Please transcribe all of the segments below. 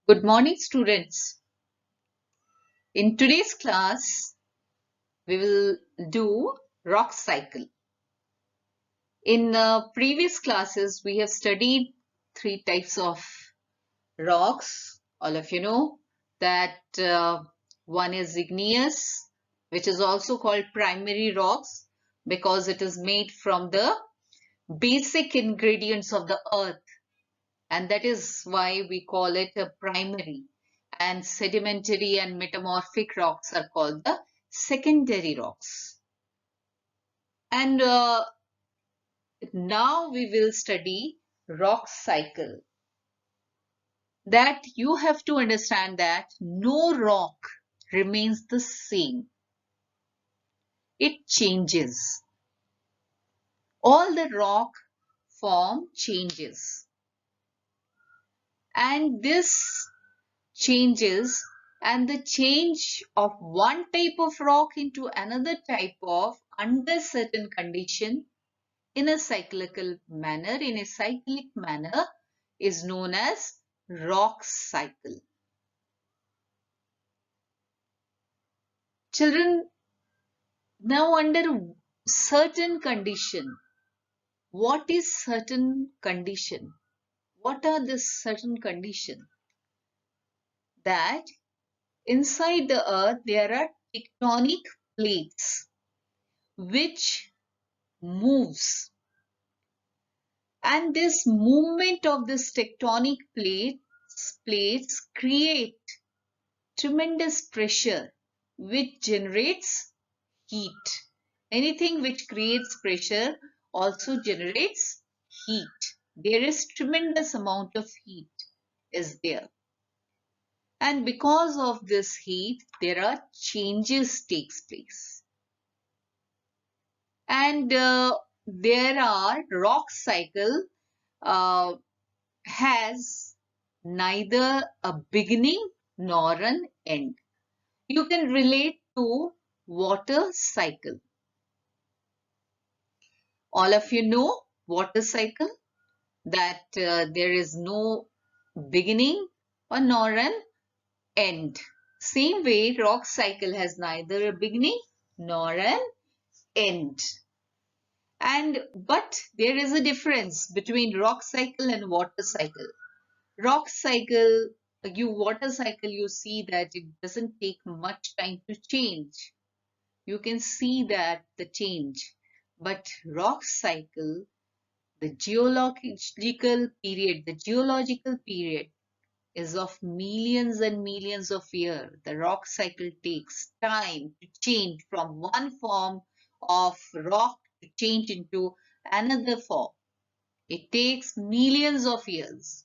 Good morning, students. In today's class, we will do rock cycle. In previous classes, we have studied three types of rocks. All of you know that one is igneous, which is also called primary rocks because it is made from the basic ingredients of the earth, and that is why we call it a primary. And sedimentary and metamorphic rocks are called the secondary rocks. And now we will study rock cycle. That you have to understand that no rock remains the same. It changes. All the rock form changes. And this changes, and the change of one type of rock into another type of under certain condition in a cyclical manner, is known as rock cycle. Children, now under certain condition, what is certain condition? What are the certain condition? That inside the earth there are tectonic plates which moves, and this movement of this tectonic plates create tremendous pressure which generates heat. Anything which creates pressure also generates heat. There is tremendous amount of heat is there, and because of this heat there are changes takes place. And there are rock cycle has neither a beginning nor an end. You can relate to water cycle. All of you know water cycle, that there is no beginning or nor an end. Same way rock cycle has neither a beginning nor an end. But there is a difference between rock cycle and water cycle. Rock cycle, water cycle, you see that it doesn't take much time to change. You can see that the change. But rock cycle, the geological period is of millions and millions of years. The rock cycle takes time to change from one form of rock to change into another form. It takes millions of years.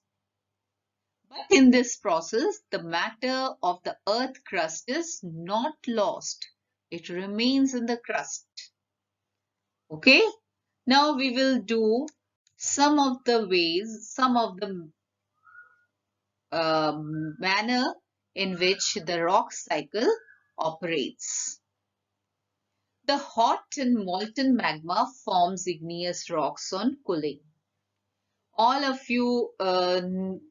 But in this process, the matter of the earth crust is not lost. It remains in the crust. Okay? Now we will do some of the manner in which the rock cycle operates. The hot and molten magma forms igneous rocks on cooling. All of you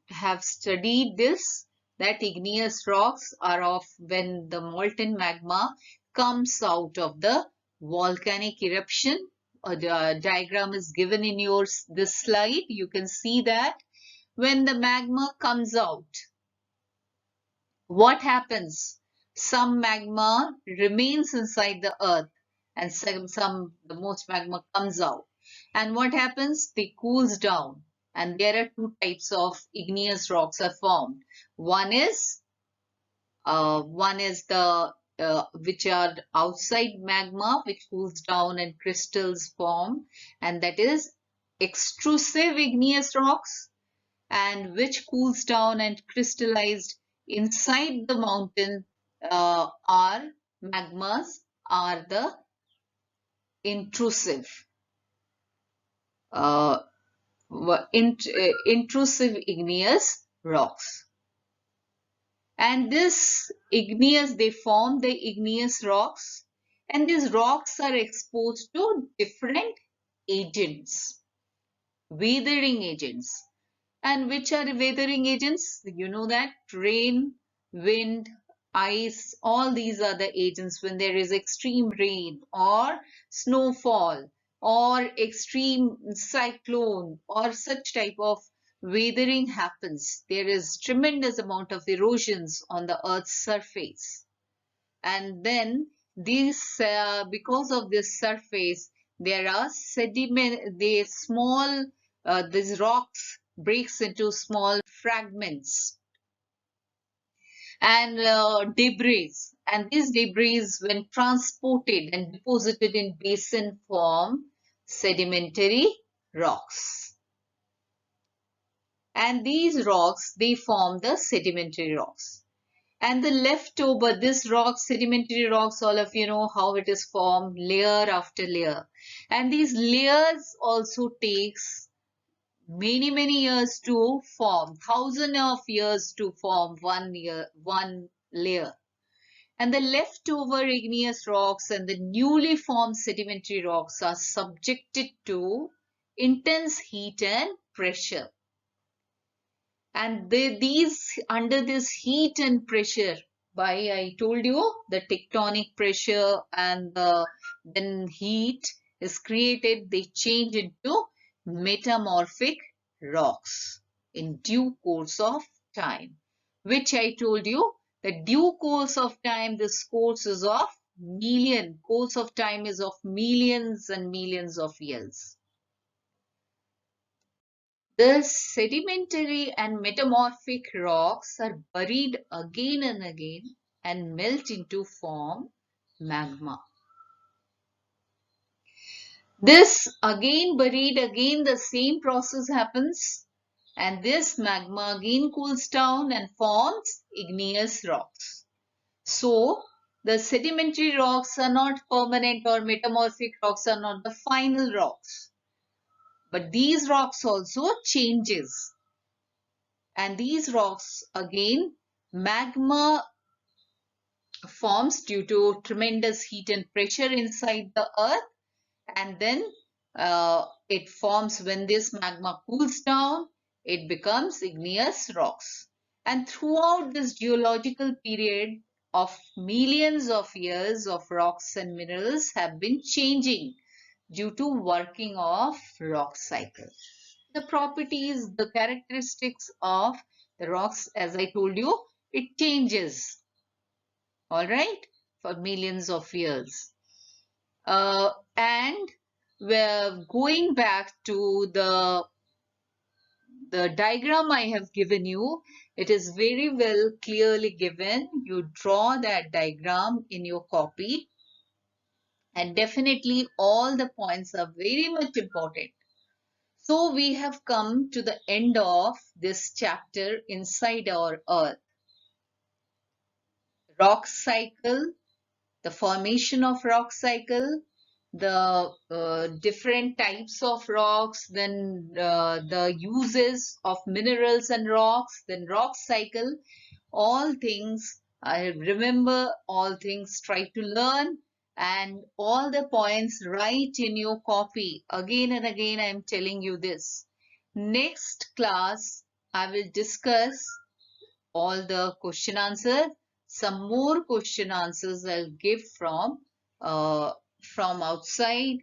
have studied this, that igneous rocks are of when the molten magma comes out of the volcanic eruption. The diagram is given in this slide. You can see that when the magma comes out, what happens? Some magma remains inside the earth, and the most magma comes out. And what happens? They cools down, and there are two types of igneous rocks are formed. One is the which are outside magma, which cools down and crystals form, and that is extrusive igneous rocks, and which cools down and crystallized inside the mountain are magmas, are the intrusive uh, intrusive igneous rocks. And they form the igneous rocks, and these rocks are exposed to different agents, weathering agents. And which are weathering agents? You know that rain, wind, ice, all these are the agents when there is extreme rain or snowfall or extreme cyclone or such type of weathering happens. There is tremendous amount of erosions on the earth's surface. And then these because of this surface there are sediment, the small these rocks breaks into small fragments and debris, and these debris when transported and deposited in basin form sedimentary rocks, and these rocks they form the sedimentary rocks. And the leftover, this rock, sedimentary rocks, all of you know how it is formed, layer after layer. And these layers also takes many years to form, thousands of years to form one layer. And the leftover igneous rocks and the newly formed sedimentary rocks are subjected to intense heat and pressure. And these under this heat and pressure, by I told you the tectonic pressure and the then heat is created, they change into metamorphic rocks in due course of time, which I told you the due course of time, this course is of course of time is of millions and millions of years. The sedimentary and metamorphic rocks are buried again and again and melt into form magma. This again buried, again the same process happens, and this magma again cools down and forms igneous rocks. So the sedimentary rocks are not permanent, or metamorphic rocks are not the final rocks, but these rocks also changes. And these rocks again, magma forms due to tremendous heat and pressure inside the earth, and then it forms when this magma cools down, it becomes igneous rocks. And throughout this geological period of millions of years of rocks and minerals have been changing due to working of rock cycle. The properties, the characteristics of the rocks, as I told you, it changes, all right, for millions of years. And we're going back to the diagram I have given you. It is very well clearly given. You draw that diagram in your copy, and definitely all the points are very much important. So we have come to the end of this chapter, Inside Our Earth. Rock cycle, the formation of rock cycle, the different types of rocks, then the uses of minerals and rocks, then rock cycle, all things. I remember all things, try to learn, and all the points write in your copy. Again and again I am telling you this. Next class I will discuss all the question answers. Some more question answers I'll give from outside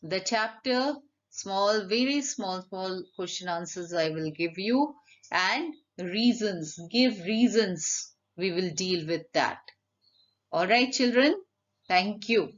the chapter. Small, very small question answers I will give you, and reasons. Give reasons. We will deal with that. All right, children. Thank you.